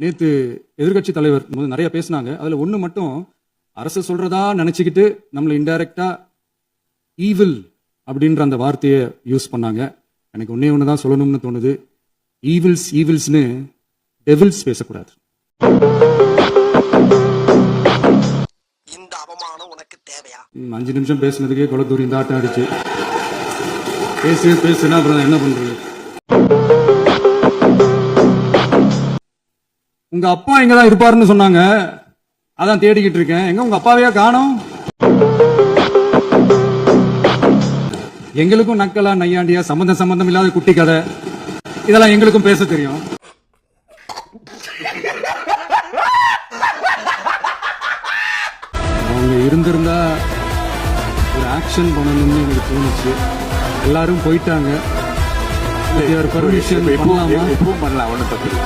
நேத்து எதிர்கட்சி தலைவர் நிறைய பேசினாங்க. அதுல ஒண்ணு மட்டும் அரசு சொல்றதா நினைச்சுக்கிட்டு நம்மள இன்டைரக்டா ஈவில் அப்படின்ற அந்த வார்த்தையை யூஸ் பண்ணாங்க. எனக்கு ஒன்னே ஒண்ணுதான் சொல்லணும்னு தோணுது. ஈவில்ஸ்னு டெவில்ஸ் பேசக்கூடாது. இந்த அவமானம் உனக்கு தேவையா? 5 நிமிஷம் பேசுனதுக்கே கொலத்தூரி இந்த ஆட்டம் அடிச்சு பேசுனா அப்புறம் என்ன பண்றது? உங்க அப்பா எங்கதான் இருப்பாருன்னு சொன்னாங்க. அதான் தேடிக்கிட்டு இருக்கேன். எங்க உங்க அப்பாவையா காணோம்? எங்களுக்கும் நக்கலா நையாண்டியா சம்பந்தம் இல்லாத குட்டி கதை இதெல்லாம் எங்களுக்கும் பேச தெரியும். அவங்க இருந்திருந்தா ஒரு ஆக்ஷன் பண்ணணும்னு எனக்கு தோணுச்சு. எல்லாரும் போயிட்டாங்க. பர்மிஷன் பண்ணலாம், ஒன்றும் தப்பு இல்லை.